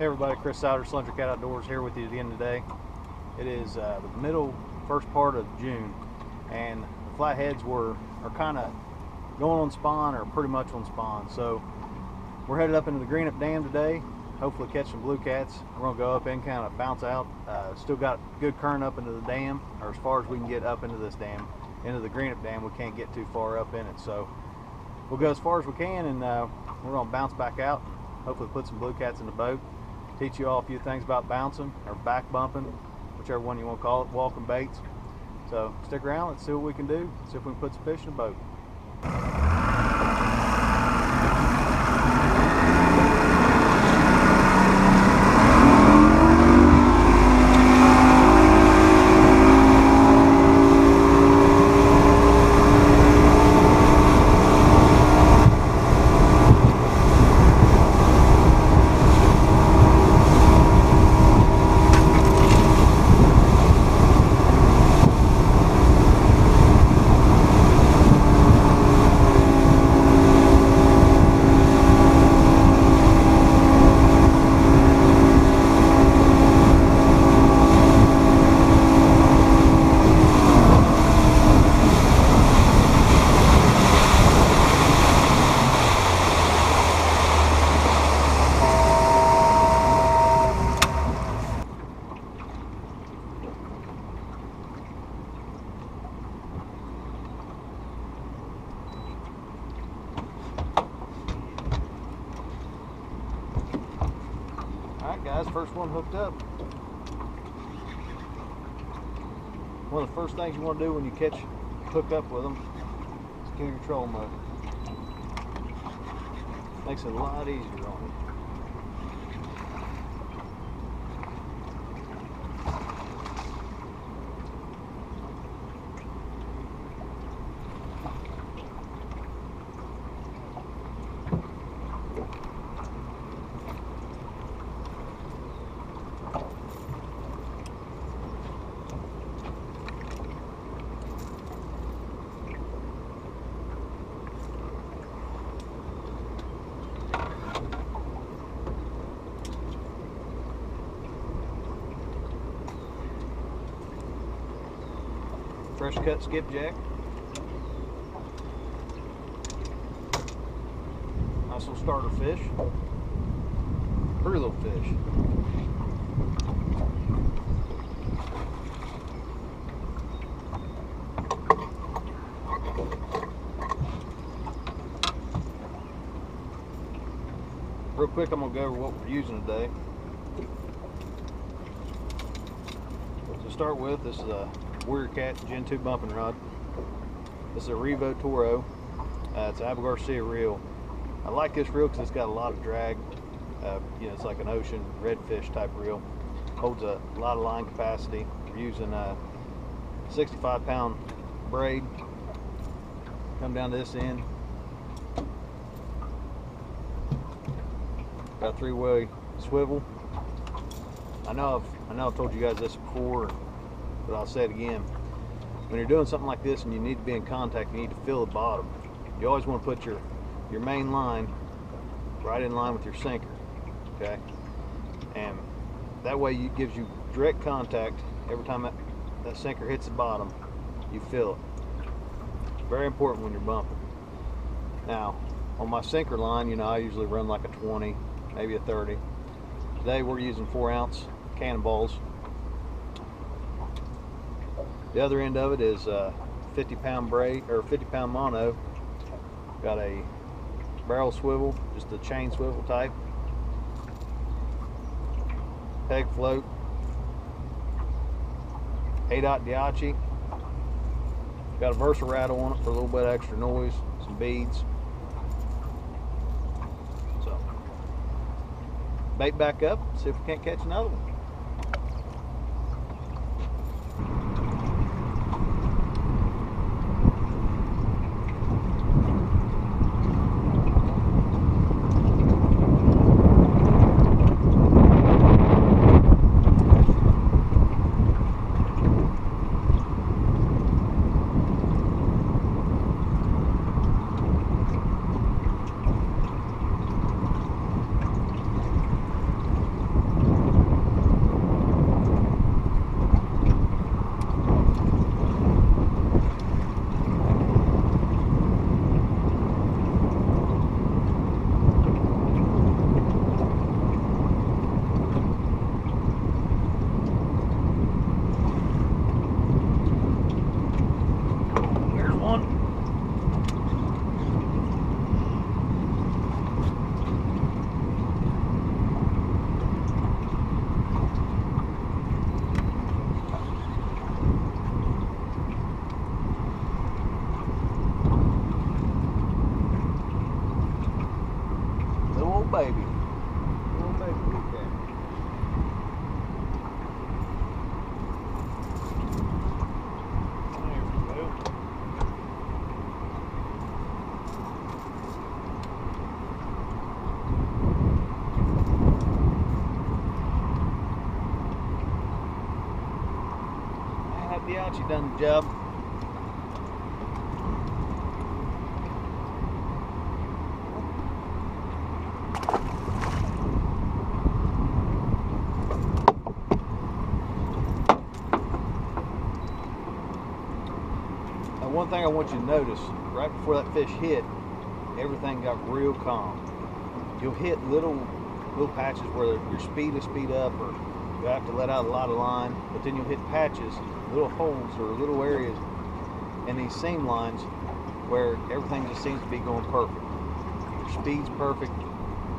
Hey everybody, Chris Souter, Slunger Cat Outdoors here with you again today. It is the first part of June, and the flatheads are kind of going on spawn, or pretty much on spawn. So we're headed up into the Greenup Dam today, hopefully catch some blue cats. We're going to go up and kind of bounce out. Still got good current up into the dam, or as far as we can get up into this dam. Into the Greenup Dam, we can't get too far up in it. So we'll go as far as we can, and we're going to bounce back out and hopefully put some blue cats in the boat. Teach you all a few things about bouncing or back bumping, whichever one you want to call it, walking baits. So stick around, let's see what we can do, see if we can put some fish in the boat. Alright guys, first one hooked up. One of the first things you want to do when you hook up with them is kill your trolling motor. Makes it a lot easier on you. Fresh cut skipjack. Nice little starter fish. Pretty little fish. Real quick, I'm going to go over what we're using today. To start with, this is a Slunger Cat Gen 2 bumping rod. This is a Revo Toro. It's an Abu Garcia reel. I like this reel because it's got a lot of drag. You know, it's like an ocean redfish type reel. Holds a lot of line capacity. We're using a 65-pound braid. Come down to this end. Got a 3-way swivel. I know I've told you guys this before, but I'll say it again. When you're doing something like this and you need to be in contact, you need to feel the bottom. You always want to put your main line right in line with your sinker, okay? And that way it gives you direct contact. Every time that sinker hits the bottom, you feel it. Very important when you're bumping. Now, on my sinker line, you know, I usually run like a 20, maybe a 30. Today we're using 4-ounce cannonballs. The other end of it is 50-pound braid, or 50-pound mono. Got a barrel swivel, just a chain swivel type. Peg float. 8-aught Diachi. Got a Versa rattle on it for a little bit of extra noise. Some beads. So, bait back up, see if we can't catch another one. you out, you done the job. Now, one thing I want you to notice, right before that fish hit, everything got real calm. You'll hit little patches where your speed will speed up, or you have to let out a lot of line, but then you'll hit patches, little holes or little areas in these seam lines where everything just seems to be going perfect. Your speed's perfect,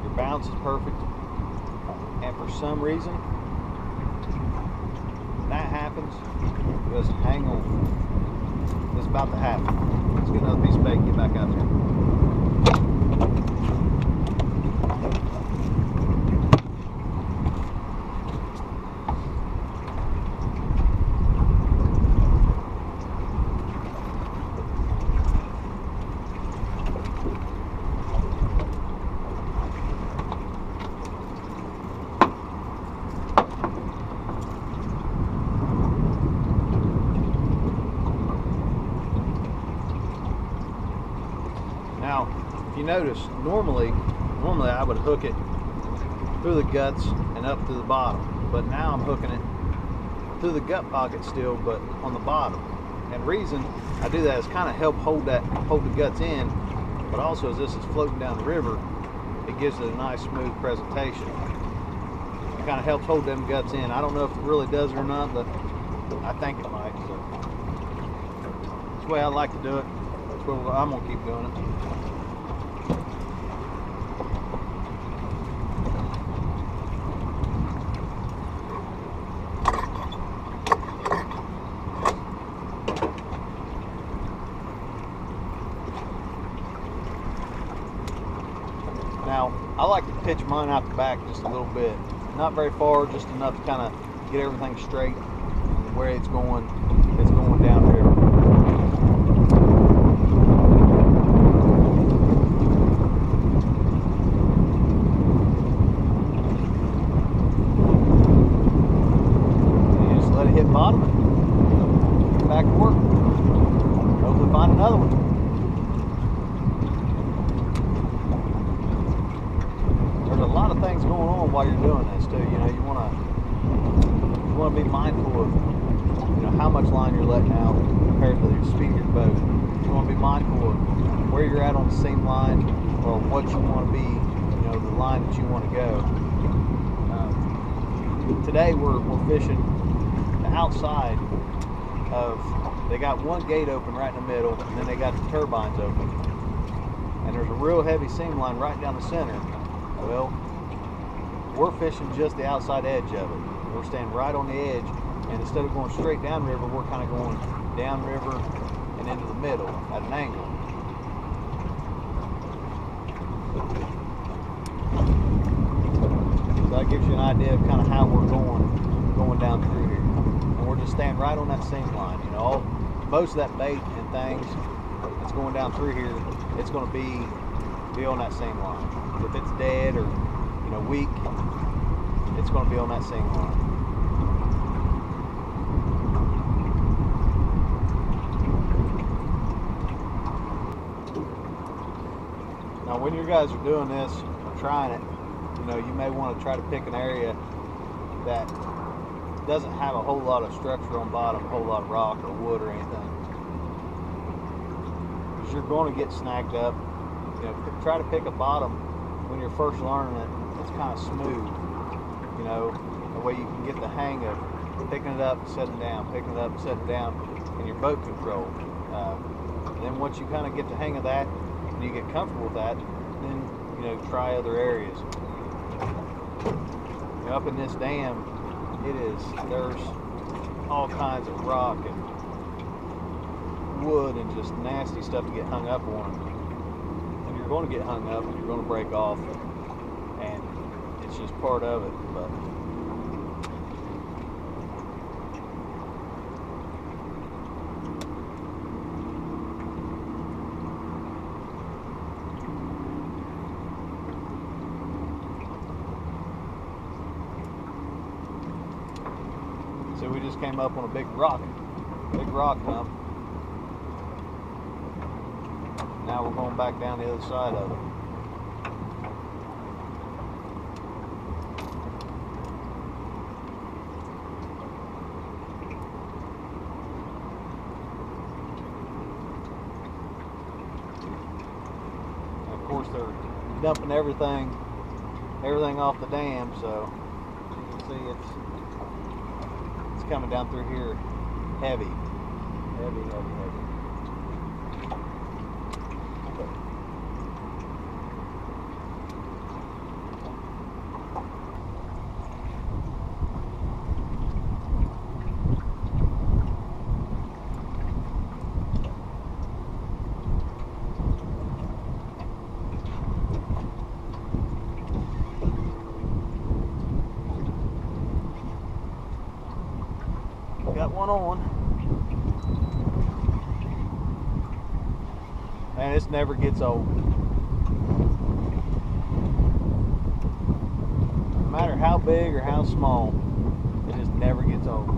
your bounce is perfect, and for some reason, when that happens, just hang on. It's about to happen. Let's get another piece of bait and get back out there. Now, if you notice, normally I would hook it through the guts and up to the bottom, but now I'm hooking it through the gut pocket still, but on the bottom. And the reason I do that is kind of help hold the guts in, but also as this is floating down the river, it gives it a nice smooth presentation. It kind of helps hold them guts in. I don't know if it really does it or not, but I think it might. So that's the way I like to do it. That's where I'm gonna keep doing it. Now, I like to pitch mine out the back just a little bit. Not very far, just enough to kind of get everything straight where it's going downriver. You just let it hit bottom, get back to work. Hopefully find another one. There's a lot of things going on while you're doing this too. You know, you want to be mindful of, you know, how much line you're letting out compared to the speed of your boat. You want to be mindful of where you're at on the seam line, or what you want to be, you know, the line that you want to go. Today we're fishing the outside of. They got one gate open right in the middle, and then they got the turbines open, and there's a real heavy seam line right down the center. Well, we're fishing just the outside edge of it. We're staying right on the edge, and instead of going straight downriver, we're kind of going downriver and into the middle at an angle. So that gives you an idea of kind of how we're going down through here. And we're just staying right on that seam line. You know, most of that bait and things that's going down through here, it's going to be on that same line. If it's dead or, you know, weak, it's going to be on that same line. Now, when you guys are doing this or trying it, you know, you may want to try to pick an area that doesn't have a whole lot of structure on bottom, a whole lot of rock or wood or anything, because you're going to get snagged up. You know, try to pick a bottom when you're first learning it. It's kind of smooth, you know, the way you can get the hang of picking it up and setting down, picking it up and setting down in your boat control. Then once you kind of get the hang of that and you get comfortable with that, then, you know, try other areas. You know, up in this dam, there's all kinds of rock and wood and just nasty stuff to get hung up on. And you're going to get hung up and you're going to break off, and it's just part of it. But so we just came up on a big rock. Big rock come. Now we're going back down the other side of it. And of course they're dumping everything off the dam, so you can see it's coming down through here heavy. Got one on. And this never gets old. No matter how big or how small, it just never gets old.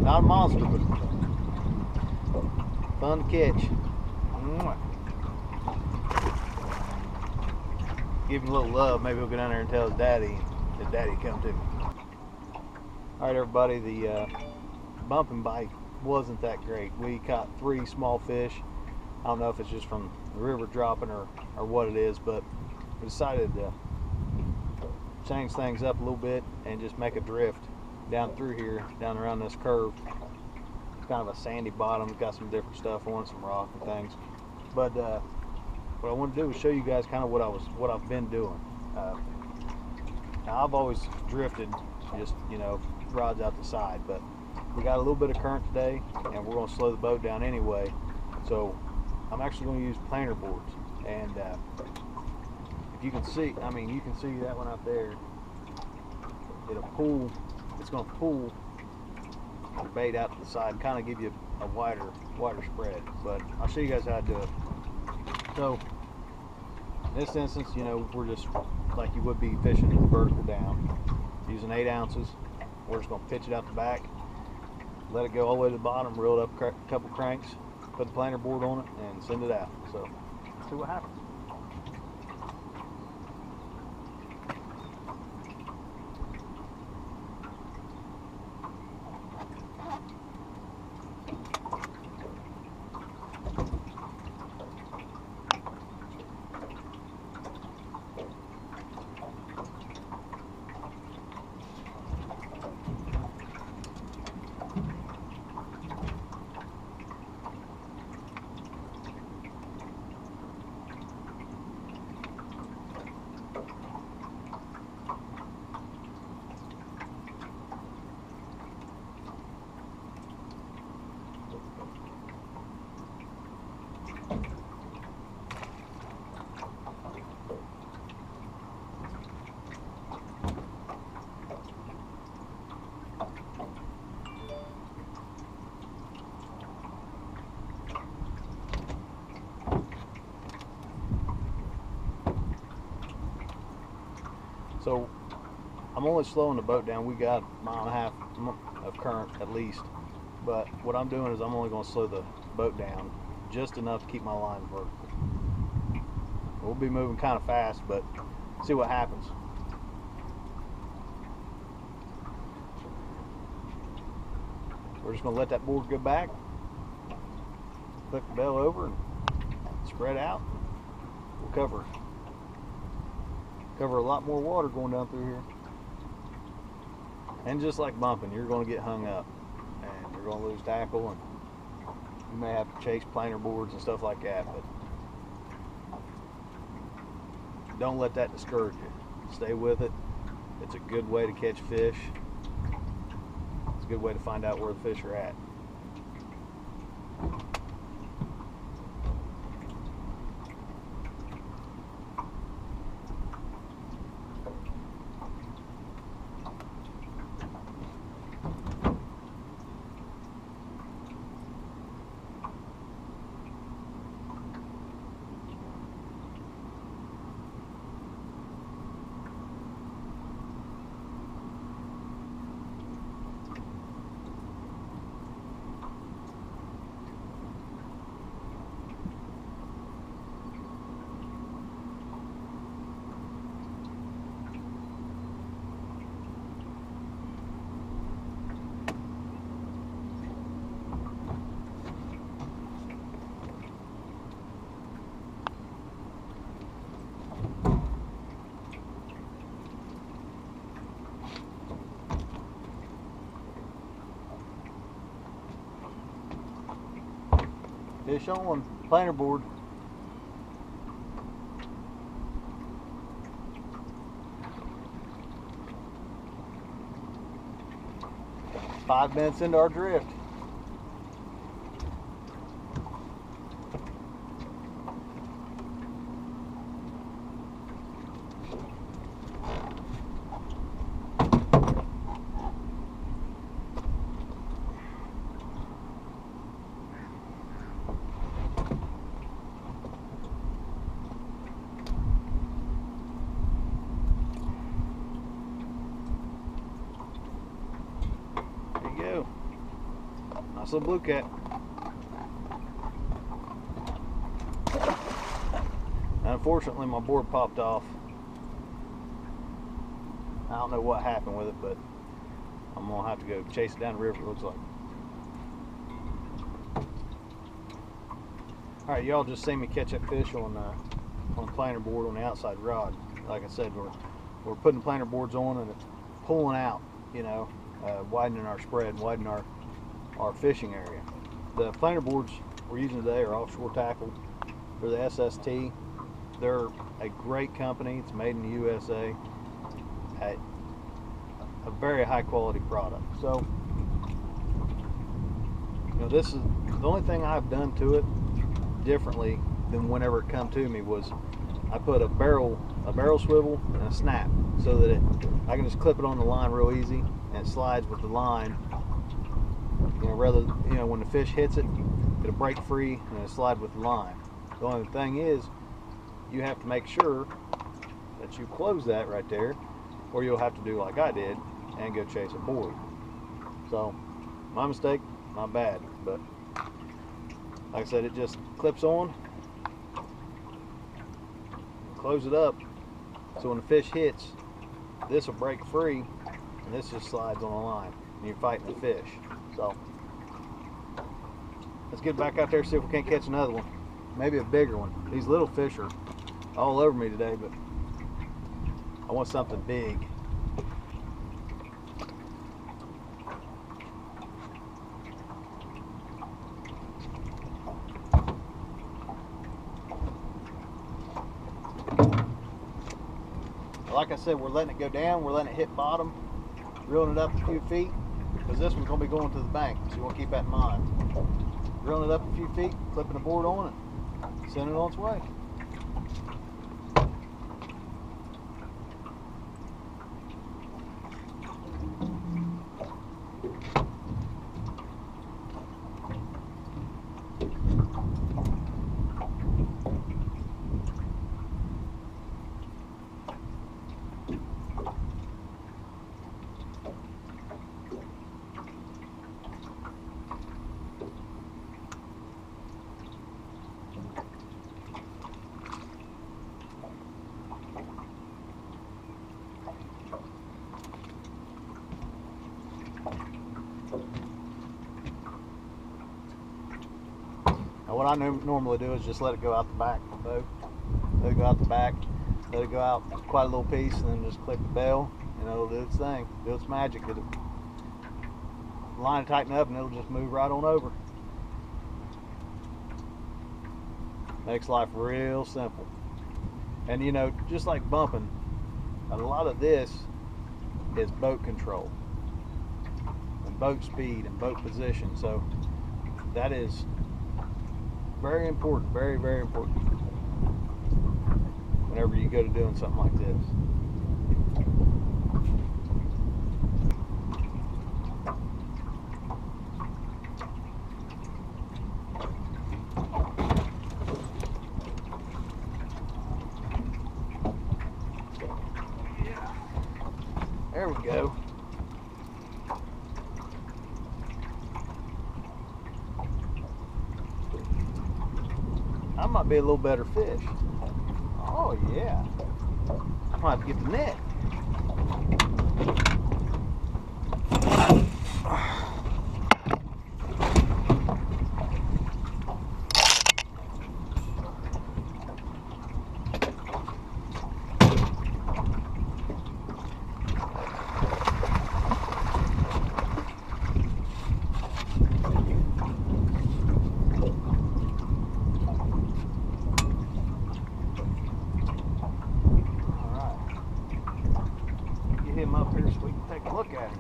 Not a monster, but fun to catch. Give him a little love. Maybe he'll go down there and tell his daddy come to me. Alright everybody, the bumping bite wasn't that great. We caught 3 small fish. I don't know if it's just from the river dropping or what it is, but we decided to change things up a little bit and just make a drift down through here, down around this curve. It's kind of a sandy bottom, it's got some different stuff on it, some rock and things. But what I want to do is show you guys kind of what I've been doing. Now I've always drifted, just rods out the side, but we got a little bit of current today, and we're going to slow the boat down anyway. So I'm actually going to use planer boards, and if you can see, you can see that one out there. It'll pull. It's going to pull the bait out to the side and kind of give you a wider spread. But I'll show you guys how to do it. So in this instance, we're just like you would be fishing vertical down, using 8 ounces. We're just going to pitch it out the back, let it go all the way to the bottom, reel it up a couple cranks, put the planer board on it, and send it out. So see what happens. So I'm only slowing the boat down. We got a mile and a half of current at least, but what I'm doing is I'm only going to slow the boat down just enough to keep my line vertical. We'll be moving kind of fast, but see what happens. We're just going to let that board go back, click the bell over, and spread out. We'll cover a lot more water going down through here. And just like bumping, you're going to get hung up and you're going to lose tackle, and you may have to chase planer boards and stuff like that, but don't let that discourage you. Stay with it. It's a good way to catch fish. It's a good way to find out where the fish are at. Fish on, planer board. Five minutes into our drift. Go. Nice little blue cat. Unfortunately, my board popped off. I don't know what happened with it, but I'm gonna have to go chase it down the river, it looks like. Alright, y'all just seen me catch that fish on a planer board on the outside rod. Like I said, we're putting planer boards on and it's pulling out, you know, widening our spread, widening our fishing area. The planer boards we're using today are offshore tackle. They're the SST. They're a great company. It's made in the USA. A very high quality product. So, you know, this is the only thing I've done to it differently than whenever it come to me was I put a barrel swivel and a snap so that I can just clip it on the line real easy and it slides with the line. You know, rather, you know, when the fish hits it, it'll break free and it'll slide with the line. The only thing is, you have to make sure that you close that right there, or you'll have to do like I did and go chase a board. So, my mistake, not bad, but like I said, it just clips on, close it up, so when the fish hits, this will break free, and this just slides on the line, and you're fighting the fish. So, let's get back out there and see if we can't catch another one. Maybe a bigger one. These little fish are all over me today, but I want something big. Like I said, we're letting it go down, we're letting it hit bottom, reeling it up a few feet, because this one's going to be going to the bank, so you want to keep that in mind. Reeling it up a few feet, flipping the board on it, sending it on its way. Now what I normally do is just let it go out the back of the boat. Let it go out the back, let it go out quite a little piece, and then just click the bell, and it'll do its thing, do its magic. It'll line it tighten up, and it'll just move right on over. Makes life real simple. And you know, just like bumping, a lot of this is boat control. and boat speed and boat position. So that is very important, very, very important whenever you go to doing something like this. There we go. I might be a little better fish. Oh yeah. I might have to get the net. Him up here so we can take a look at him.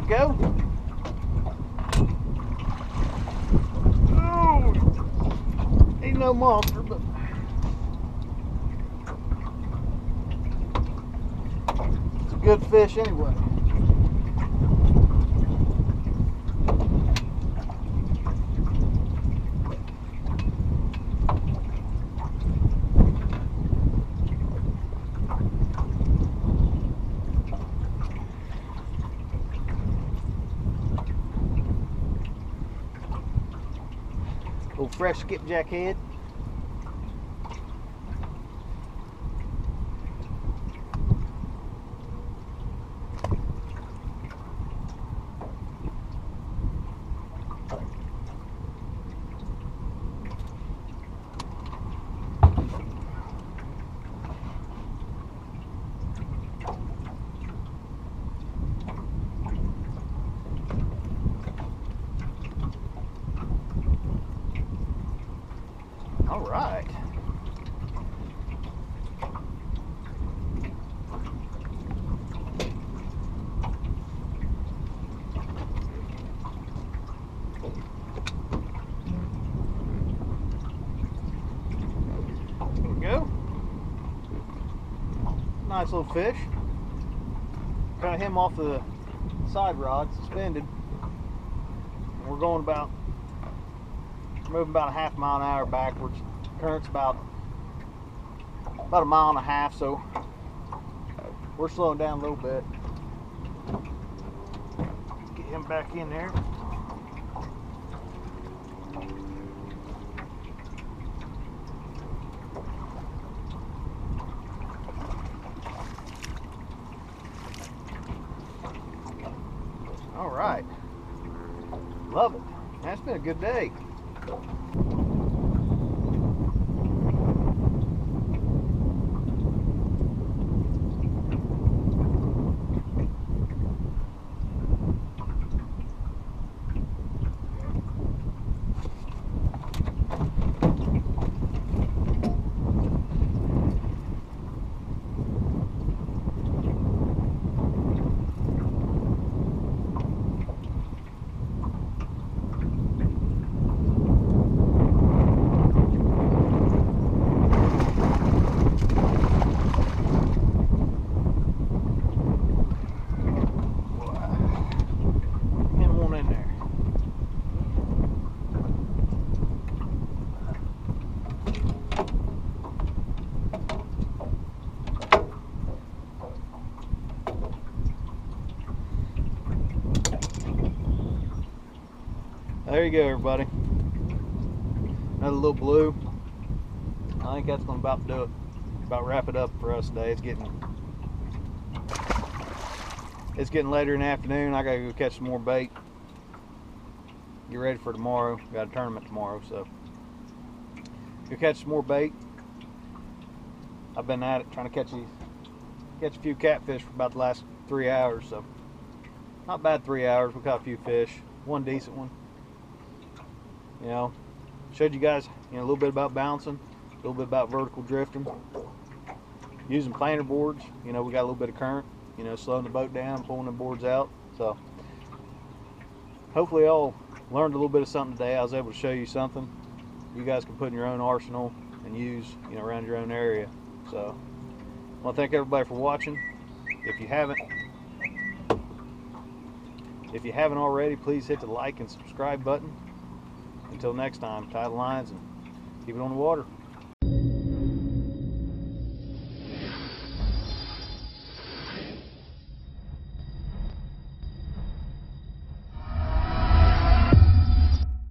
Go. Oh, ain't no monster, but it's a good fish anyway. Little fresh skipjack head. All right. There we go. Nice little fish. Got him off the side rod, suspended. And we're going moving about a half mile an hour backwards. Current's about a mile and a half, so we're slowing down a little bit. Let's get him back in there. All right, love it. That's been a good day. There you go, everybody. Another little blue. I think that's going to about do it. About wrap it up for us today. It's getting later in the afternoon. I gotta go catch some more bait. get ready for tomorrow. Got a tournament tomorrow, so go catch some more bait. I've been at it trying to catch a few catfish for about the last 3 hours, so not bad. 3 hours. We caught a few fish, one decent one. You know, showed you guys, you know, a little bit about bouncing, a little bit about vertical drifting, using planer boards. You know, we got a little bit of current, you know, slowing the boat down, pulling the boards out. So hopefully y'all learned a little bit of something today. I was able to show you something you guys can put in your own arsenal and use, you know, around your own area. So I want to thank everybody for watching. If you haven't already, please hit the like and subscribe button. Until next time, tie the lines and keep it on the water.